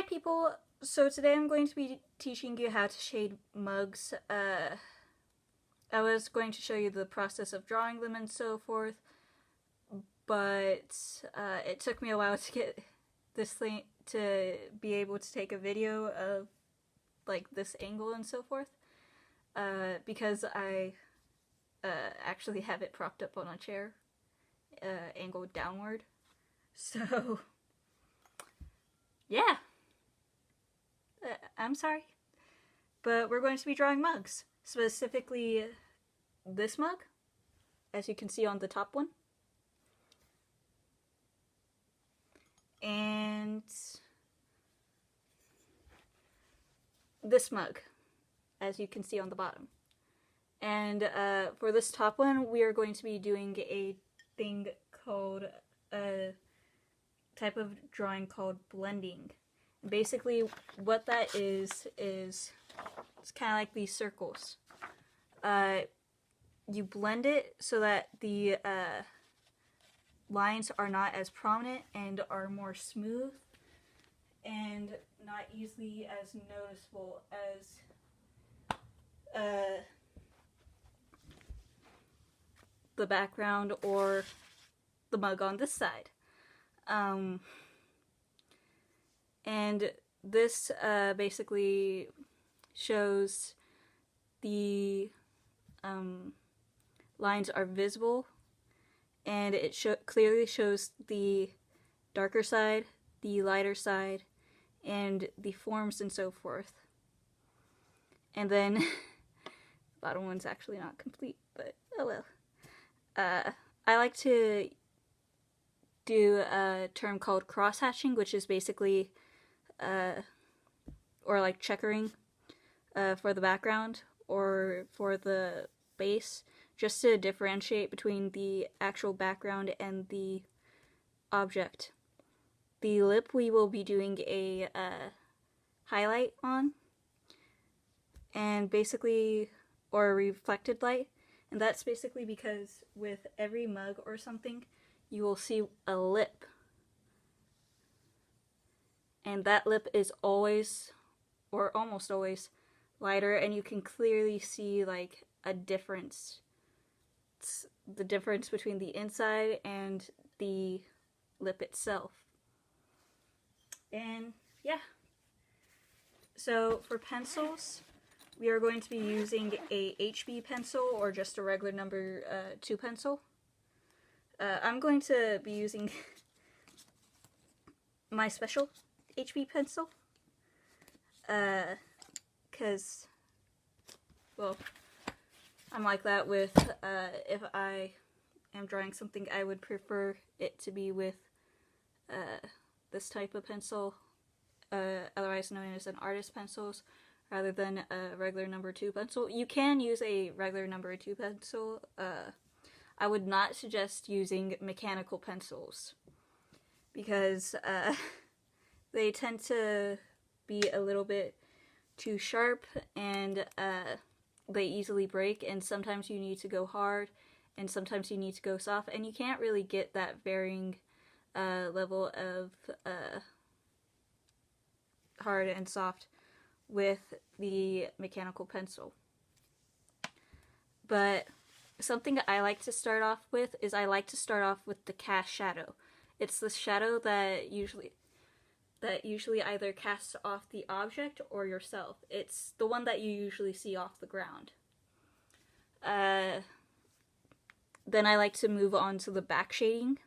people, so today I'm going to be teaching you how to shade mugs. I was going to show you the process of drawing them and so forth, but it took me a while to get this thing to be able to take a video of like this angle and so forth, because I actually have it propped up on a chair, angled downward. So yeah. I'm sorry. But we're going to be drawing mugs. Specifically, this mug, as you can see on the top one. And this mug, as you can see on the bottom. And for this top one, we are going to be doing a thing called, a type of drawing called blending. Basically, what that is it's kind of like these circles. You blend it so that the lines are not as prominent and are more smooth and not easily as noticeable as the background or the mug on this side. And this basically shows the lines are visible, and it clearly shows the darker side, the lighter side, and the forms and so forth. And then the bottom one's actually not complete, but oh well. I like to do a term called cross-hatching, which is basically or like checkering for the background or for the base, just to differentiate between the actual background and the object. The lip we will be doing a highlight on, and basically, or a reflected light, and that's basically because with every mug or something, you will see a lip. And that lip is always, or almost always, lighter, and you can clearly see like a difference. It's the difference between the inside and the lip itself. And yeah. So for pencils, we are going to be using a HB pencil or just a regular number 2 pencil. I'm going to be using my special HB pencil, because, well, I'm like that with, if I am drawing something, I would prefer it to be with this type of pencil, otherwise known as an artist pencils, rather than a regular number 2 pencil. You can use a regular number 2 pencil. I would not suggest using mechanical pencils, because they tend to be a little bit too sharp, and they easily break, and sometimes you need to go hard and sometimes you need to go soft, and you can't really get that varying level of hard and soft with the mechanical pencil. But something I like to start off with is I like to start off with the cast shadow. It's the shadow that usually either casts off the object or yourself. It's the one that you usually see off the ground. Then I like to move on to the back shading.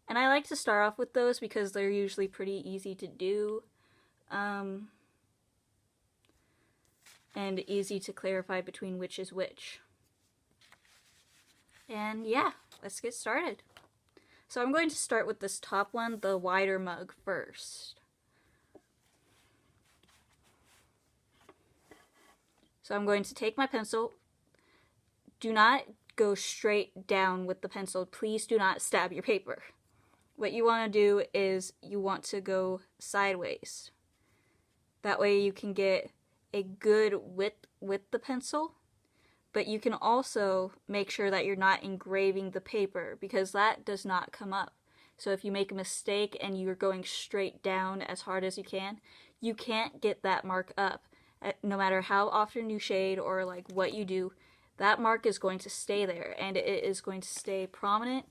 And I like to start off with those because they're usually pretty easy to do. And easy to clarify between which is which. And yeah, let's get started. So I'm going to start with this top one, the wider mug, first. So I'm going to take my pencil. Do not go straight down with the pencil. Please do not stab your paper. What you want to do is you want to go sideways. That way you can get a good width with the pencil, but you can also make sure that you're not engraving the paper, because that does not come up. So if you make a mistake and you're going straight down as hard as you can't get that mark up. No matter how often you shade or like what you do, that mark is going to stay there, and it is going to stay prominent.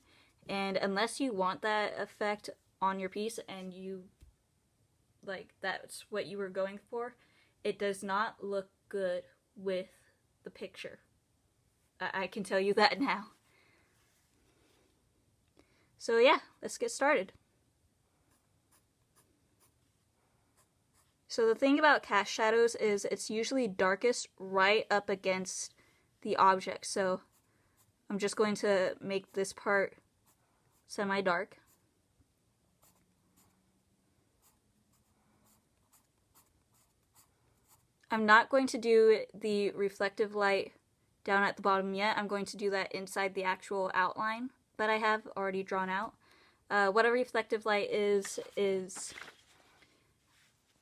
And unless you want that effect on your piece and you like that's what you were going for, it does not look good with the picture. I can tell you that now. So yeah, let's get started. So the thing about cast shadows is it's usually darkest right up against the object. So I'm just going to make this part semi-dark. I'm not going to do the reflective light down at the bottom yet. I'm going to do that inside the actual outline that I have already drawn out. What a reflective light is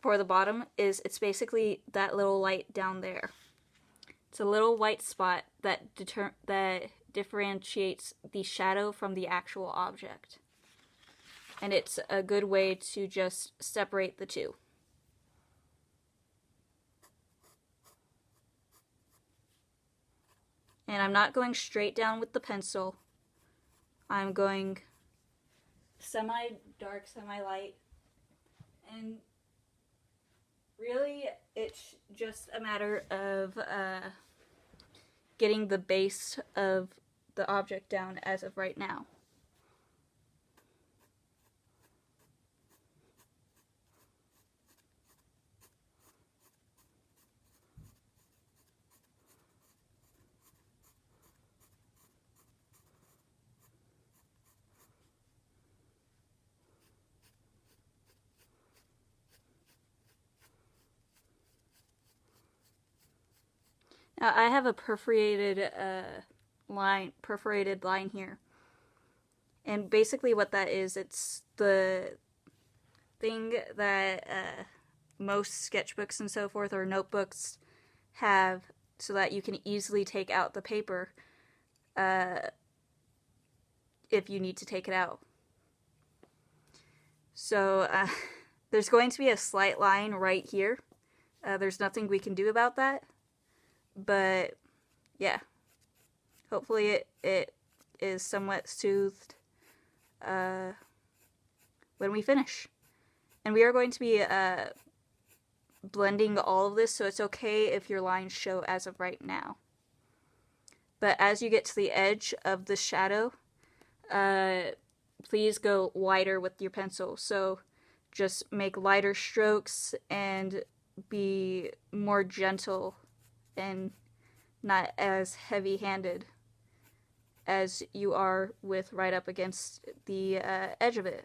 for the bottom is it's basically that little light down there. It's a little white spot that differentiates the shadow from the actual object. And it's a good way to just separate the two. And I'm not going straight down with the pencil. I'm going semi-dark, semi-light. And really, it's just a matter of getting the base of the object down as of right now. Now I have a perforated line here. And basically what that is, it's the thing that most sketchbooks and so forth or notebooks have so that you can easily take out the paper if you need to take it out. So there's going to be a slight line right here. There's nothing we can do about that. But yeah, hopefully it is somewhat soothed when we finish. And we are going to be blending all of this, so it's okay if your lines show as of right now. But as you get to the edge of the shadow, please go wider with your pencil. So just make lighter strokes and be more gentle and not as heavy-handed as you are with right up against the edge of it.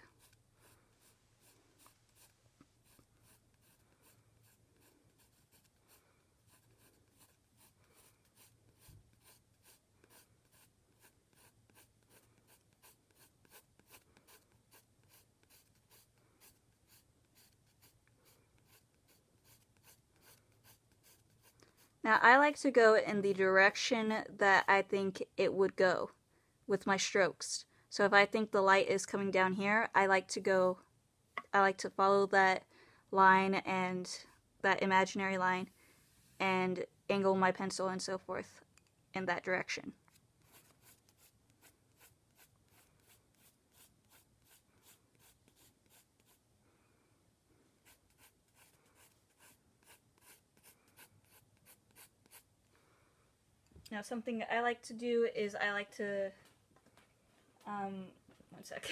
Now, I like to go in the direction that I think it would go with my strokes. So if I think the light is coming down here, I like to follow that line and that imaginary line and angle my pencil and so forth in that direction. Now, something I like to do is I like to, one sec.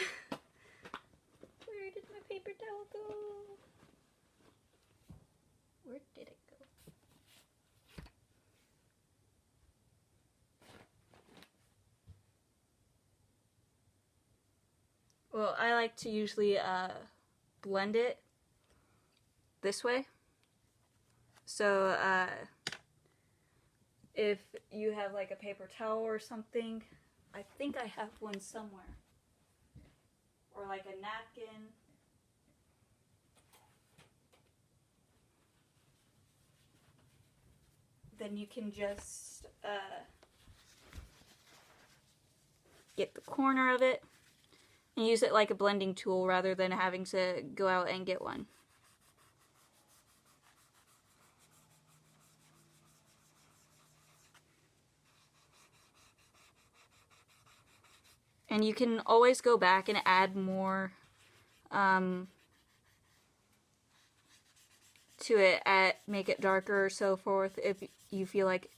Where did my paper towel go? Where did it go? Well, I like to usually blend it this way. So, if you have like a paper towel or something, I think I have one somewhere. Or like a napkin. Then you can just get the corner of it, and use it like a blending tool rather than having to go out and get one. And you can always go back and add more to it, make it darker or so forth if you feel like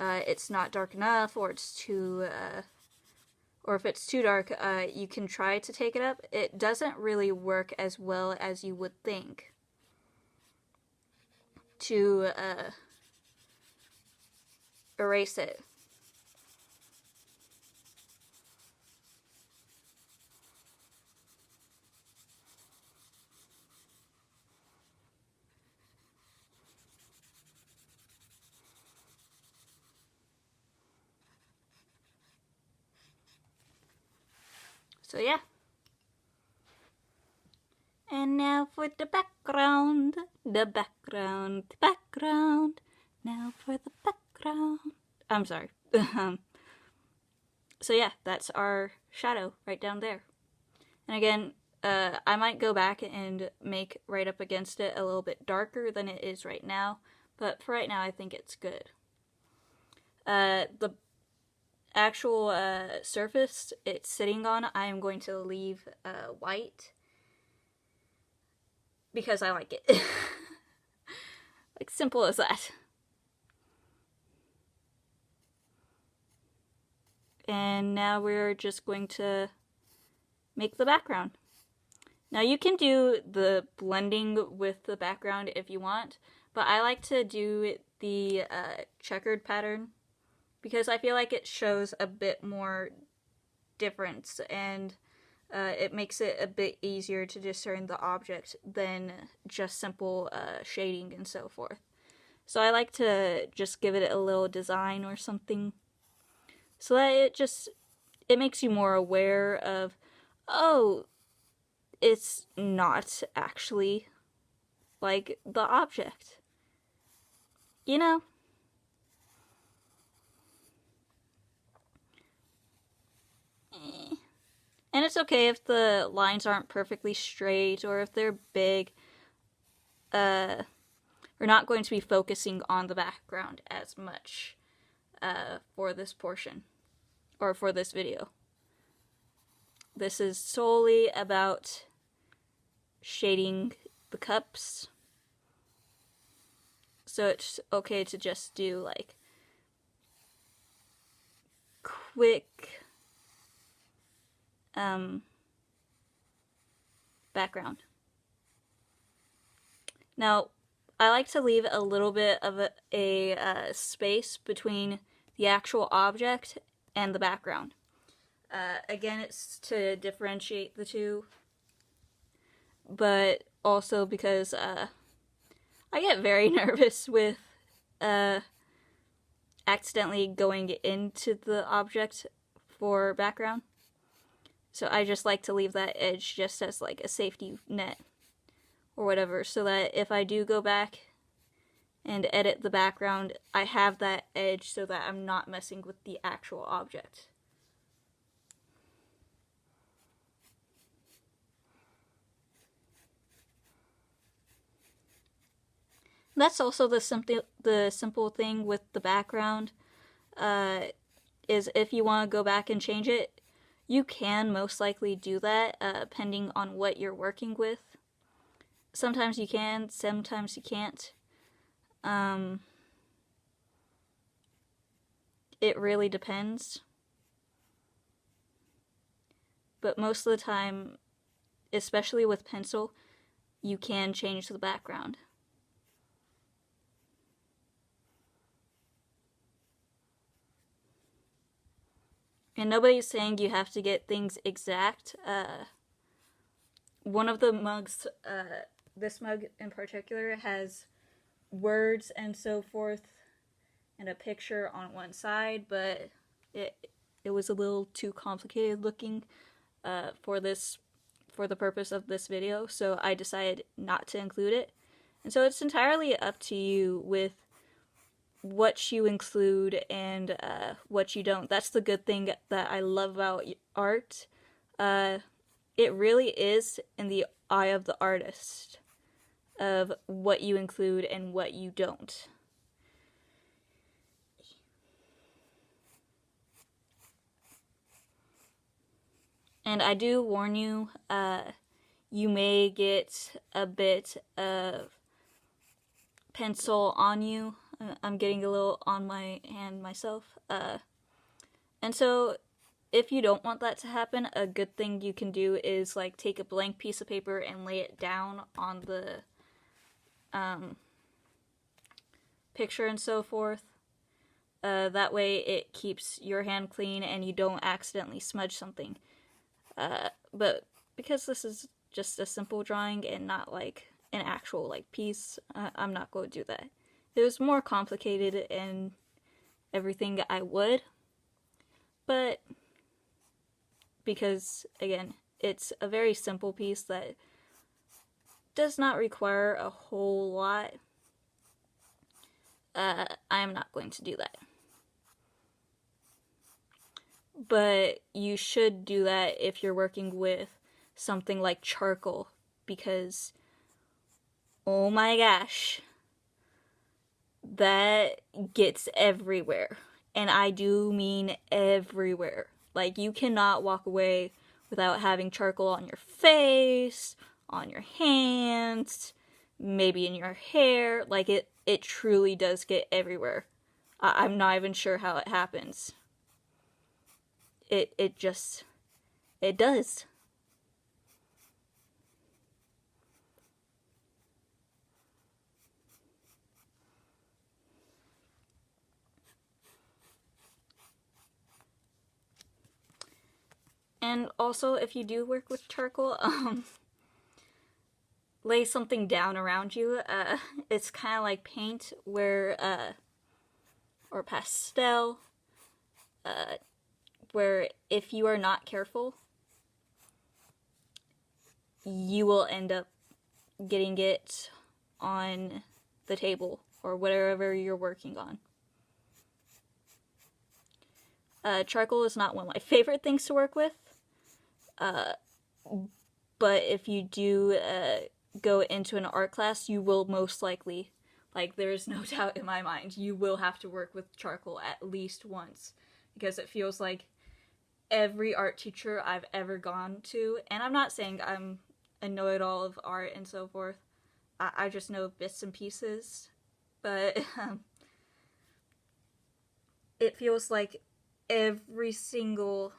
it's not dark enough, or it's too or if it's too dark, you can try to take it up. It doesn't really work as well as you would think to erase it. So yeah. And now for the background. The background. The background. Now for the background. I'm sorry. So yeah, that's our shadow right down there. And again, I might go back and make right up against it a little bit darker than it is right now. But for right now, I think it's good. The actual surface it's sitting on, I am going to leave white because I like it. Like, simple as that. And now we're just going to make the background. Now you can do the blending with the background if you want, but I like to do the checkered pattern because I feel like it shows a bit more difference, and it makes it a bit easier to discern the object than just simple shading and so forth. So I like to just give it a little design or something, so that it makes you more aware of, oh, it's not actually like the object. You know? And it's okay if the lines aren't perfectly straight or if they're big. We're not going to be focusing on the background as much for this portion, or for this video. This is solely about shading the cups. So it's okay to just do like quick background. Now, I like to leave a little bit of a space between the actual object and the background. Again, it's to differentiate the two, but also because I get very nervous with accidentally going into the object for background. So I just like to leave that edge just as like a safety net or whatever, so that if I do go back and edit the background, I have that edge so that I'm not messing with the actual object. That's also the simple thing with the background, is if you want to go back and change it, you can most likely do that, depending on what you're working with. Sometimes you can, sometimes you can't. It really depends. But most of the time, especially with pencil, you can change the background. And nobody's saying you have to get things exact. One of the mugs, this mug in particular, has words and so forth and a picture on one side, but it was a little too complicated looking for the purpose of this video, so I decided not to include it. And so it's entirely up to you with what you include and what you don't. That's the good thing that I love about art. it really is in the eye of the artist of what you include and what you don't. And I do warn you, you may get a bit of pencil on you. I'm getting a little on my hand myself. And so if you don't want that to happen, a good thing you can do is like take a blank piece of paper and lay it down on the picture and so forth. That way it keeps your hand clean and you don't accidentally smudge something. But because this is just a simple drawing and not like an actual like piece, I'm not going to do that. If it was more complicated and everything, I would. But because, again, it's a very simple piece that does not require a whole lot, I am not going to do that. But you should do that if you're working with something like charcoal, because oh my gosh, that gets everywhere. And I do mean everywhere. Like, you cannot walk away without having charcoal on your face, on your hands, maybe in your hair. Like, it truly does get everywhere. I'm not even sure how it happens. It just, it does. And also, if you do work with charcoal, lay something down around you. It's kind of like paint, where, or pastel, where if you are not careful, you will end up getting it on the table or whatever you're working on. Charcoal is not one of my favorite things to work with. But if you do go into an art class, you will most likely, like, there's no doubt in my mind, you will have to work with charcoal at least once. Because it feels like every art teacher I've ever gone to, and I'm not saying I'm a know-it-all of art and so forth, I just know bits and pieces, but it feels like every single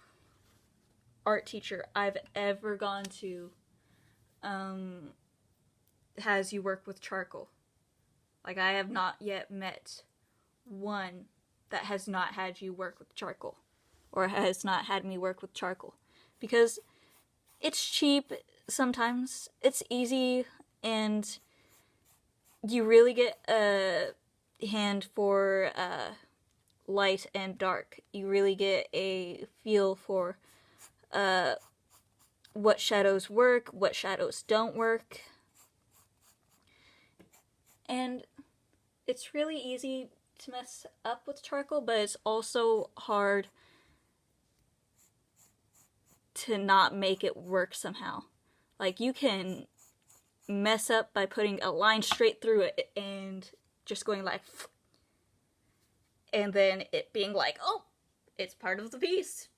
art teacher I've ever gone to has you work with charcoal. Like, I have not yet met one that has not had you work with charcoal, or has not had me work with charcoal, because it's cheap sometimes, it's easy, and you really get a hand for light and dark. You really get a feel for what shadows work, what shadows don't work. And it's really easy to mess up with charcoal, but it's also hard to not make it work somehow. Like, you can mess up by putting a line straight through it and just going like, and then it being like, oh, it's part of the piece.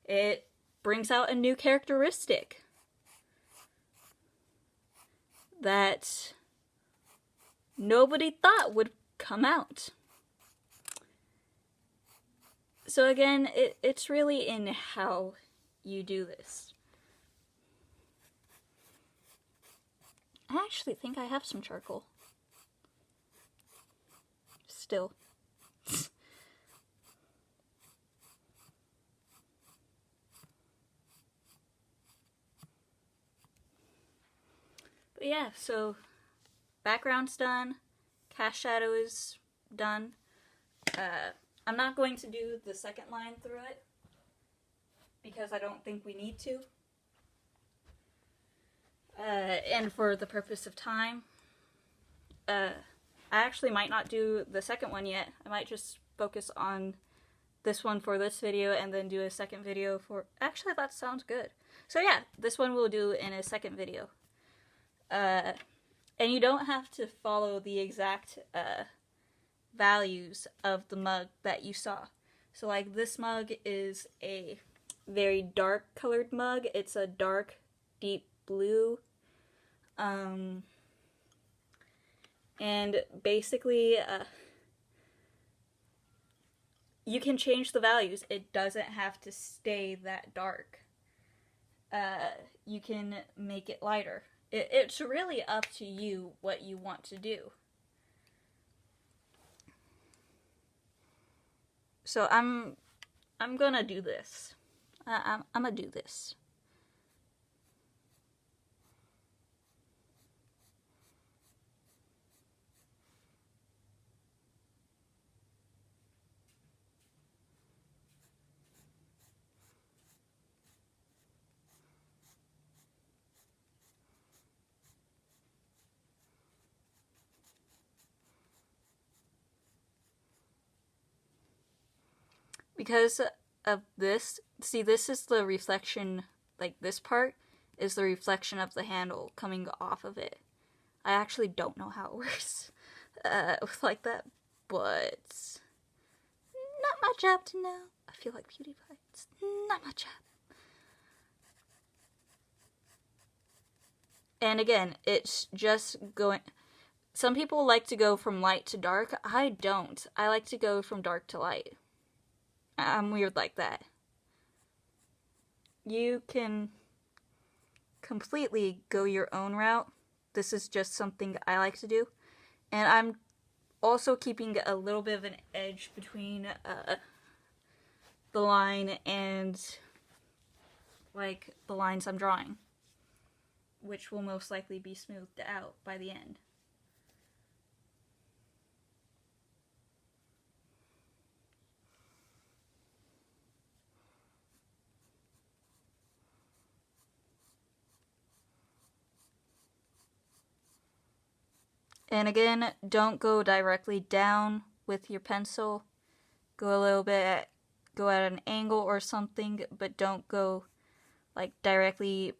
It brings out a new characteristic that nobody thought would come out. So again, it's really in how you do this. I actually think I have some charcoal. Still. But yeah, so background's done, cast shadow is done. I'm not going to do the second line through it, because I don't think we need to. And for the purpose of time, I actually might not do the second one yet. I might just focus on this one for this video and then do a second video for... Actually, that sounds good. So yeah, this one we'll do in a second video. And you don't have to follow the exact values of the mug that you saw. So like this mug is a very dark colored mug. It's a dark, deep blue. And basically, you can change the values. It doesn't have to stay that dark. You can make it lighter. It's really up to you what you want to do. So I'm gonna do this. I'm gonna do this. Because of this, see, this is the reflection, like this part is the reflection of the handle coming off of it. I actually don't know how it works like that, but not my job to know. I feel like PewDiePie. It's not my job. And again, it's just going... Some people like to go from light to dark. I don't. I like to go from dark to light. I'm weird like that. You can completely go your own route. This is just something I like to do. And I'm also keeping a little bit of an edge between the line and like the lines I'm drawing, which will most likely be smoothed out by the end. And again, don't go directly down with your pencil. Go a little bit, go at an angle or something, but don't go like directly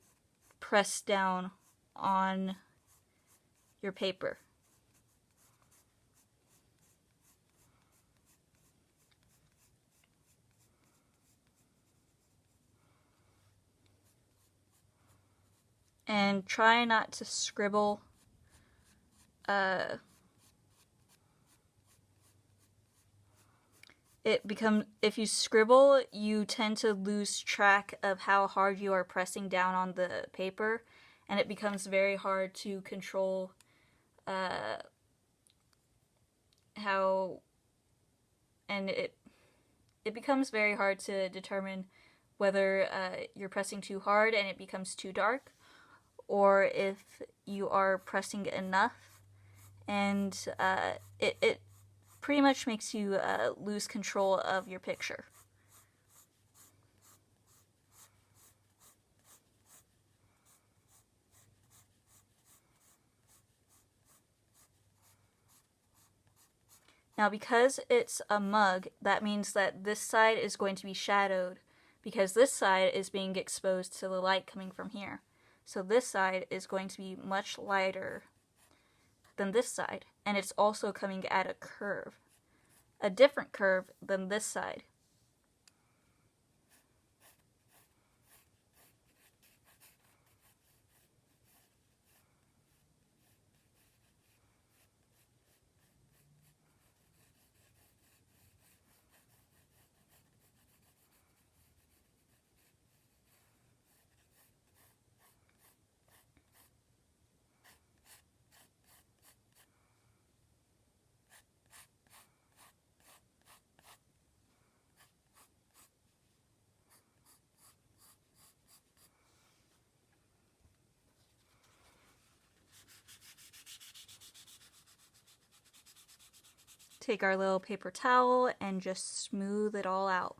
press down on your paper. And try not to scribble if you scribble, you tend to lose track of how hard you are pressing down on the paper, and it becomes very hard to control it becomes very hard to determine whether you're pressing too hard and it becomes too dark, or if you are pressing enough and it pretty much makes you lose control of your picture. Now, because it's a mug, that means that this side is going to be shadowed because this side is being exposed to the light coming from here. So this side is going to be much lighter than this side, and it's also coming at a curve, a different curve than this side. Take our little paper towel and just smooth it all out.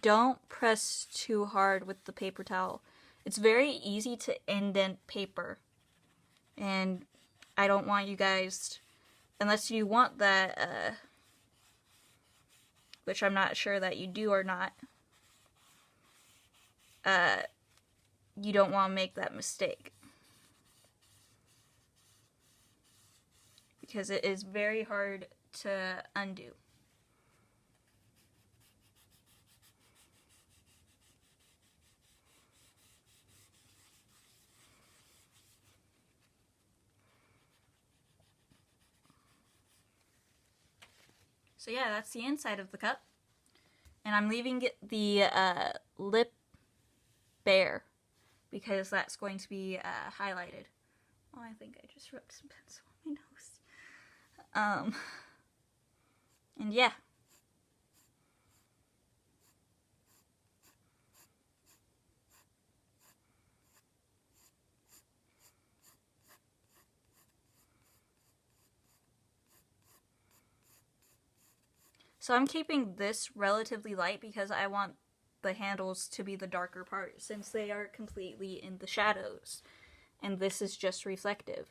Don't press too hard with the paper towel. It's very easy to indent paper, and I don't want you guys, unless you want that which I'm not sure that you do or not, you don't want to make that mistake. Because it is very hard to undo. So yeah, that's the inside of the cup. And I'm leaving the lip bare because that's going to be highlighted. Oh, I think I just rubbed some pencil on my nose. And yeah. So I'm keeping this relatively light because I want the handles to be the darker part since they are completely in the shadows. And this is just reflective.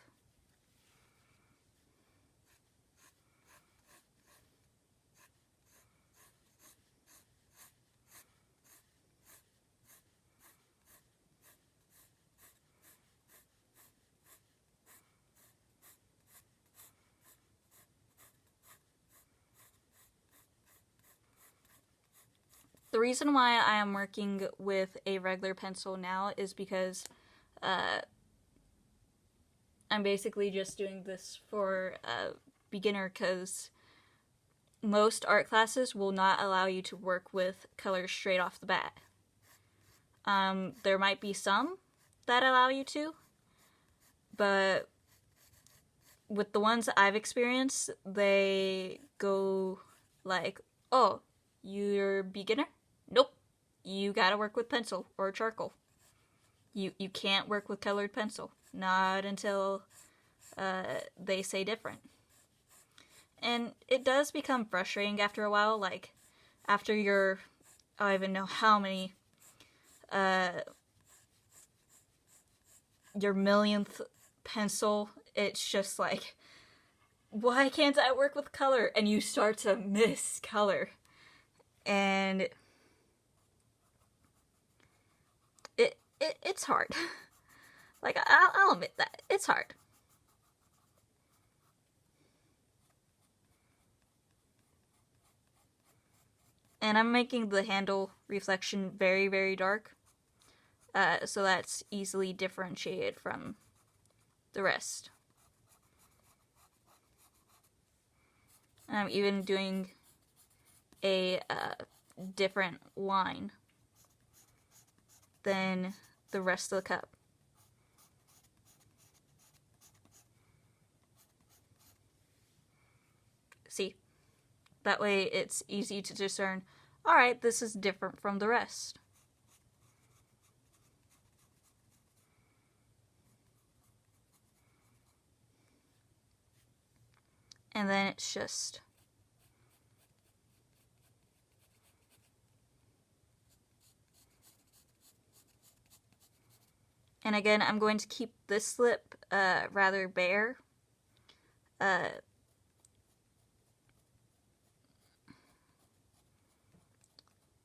The reason why I am working with a regular pencil now is because I'm basically just doing this for a beginner because most art classes will not allow you to work with colors straight off the bat. There might be some that allow you to, but with the ones I've experienced, they go like, oh, you're a beginner? Nope. You gotta work with pencil or charcoal. You can't work with colored pencil. Not until they say different. And it does become frustrating after a while, like after your, I don't even know how many, your millionth pencil, it's just like, why can't I work with color? And you start to miss color. And it's hard. Like, I'll admit that. It's hard. And I'm making the handle reflection very, very dark. So that's easily differentiated from the rest. And I'm even doing a different line than the rest of the cup. See? That way it's easy to discern, alright, this is different from the rest. And then it's just and again, I'm going to keep this lip rather bare.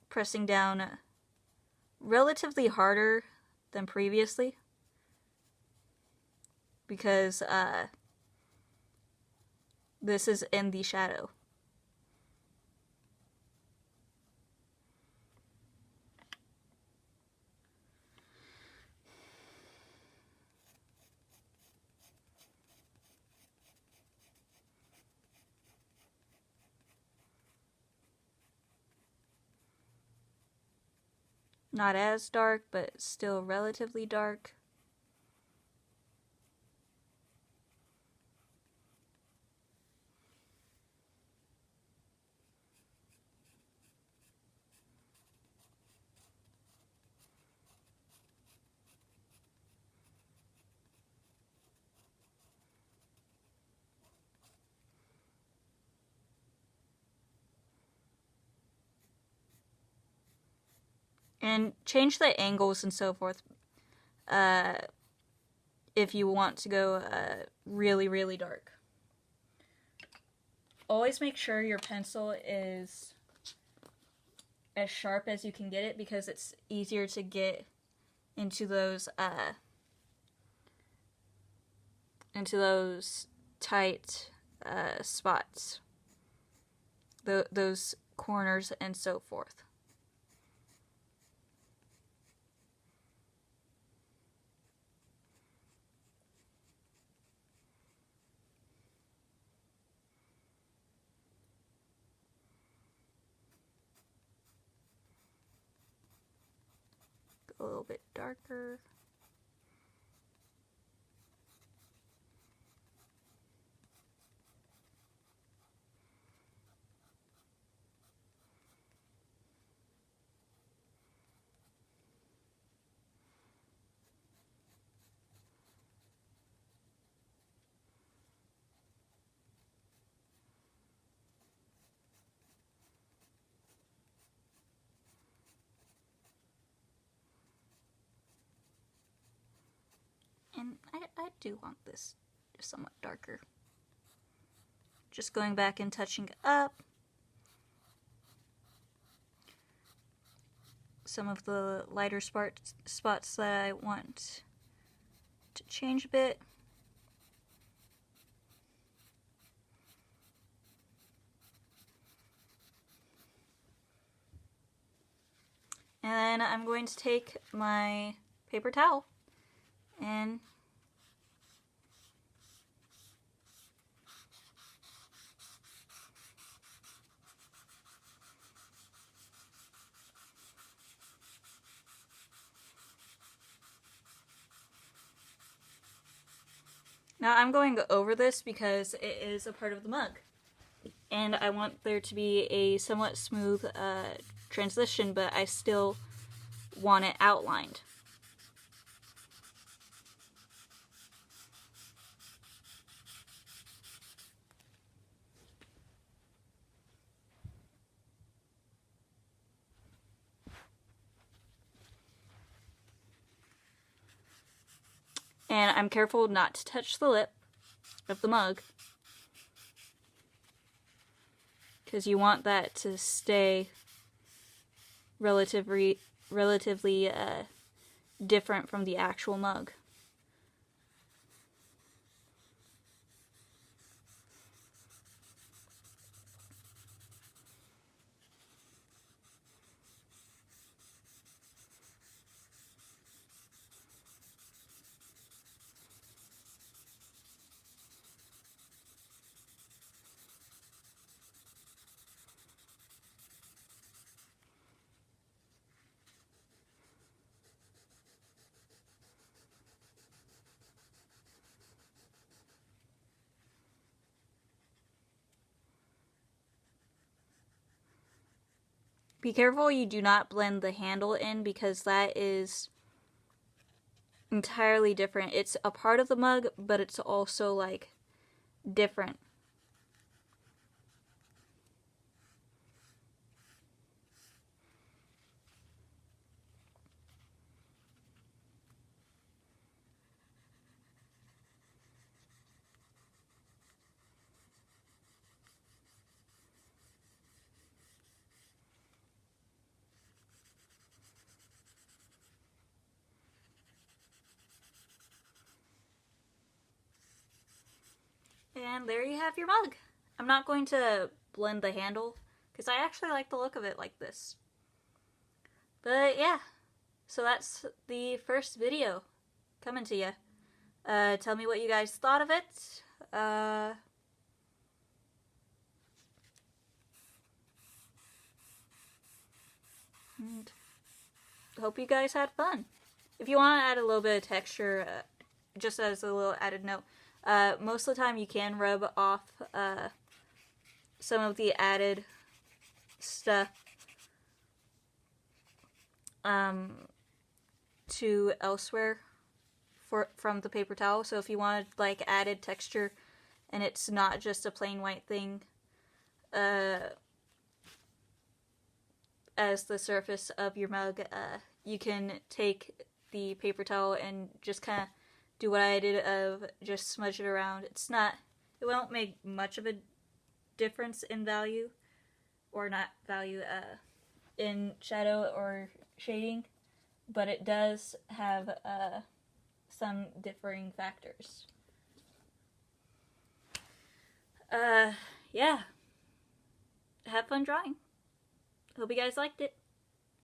Pressing down relatively harder than previously. Because this is in the shadow. Not as dark, but still relatively dark. And change the angles and so forth if you want to go really, really dark. Always make sure your pencil is as sharp as you can get it, because it's easier to get into those tight spots, those corners and so forth. A little bit darker. And I do want this somewhat darker. Just going back and touching up some of the lighter spots that I want to change a bit. And then I'm going to take my paper towel and now I'm going over this because it is a part of the mug. And I want there to be a somewhat smooth transition, but I still want it outlined. And I'm careful not to touch the lip of the mug, because you want that to stay relatively different from the actual mug. Be careful you do not blend the handle in, because that is entirely different. It's a part of the mug, but it's also like different. And there you have your mug. I'm not going to blend the handle, because I actually like the look of it like this. But yeah, so that's the first video coming to you. Tell me what you guys thought of it. And hope you guys had fun. If you want to add a little bit of texture, just as a little added note, most of the time you can rub off some of the added stuff to elsewhere from the paper towel. So if you wanted like added texture and it's not just a plain white thing as the surface of your mug, you can take the paper towel and just kind of do what I did of just smudge it around. It won't make much of a difference in value, or not value, in shadow or shading, but it does have some differing factors. Yeah. Have fun drawing. Hope you guys liked it.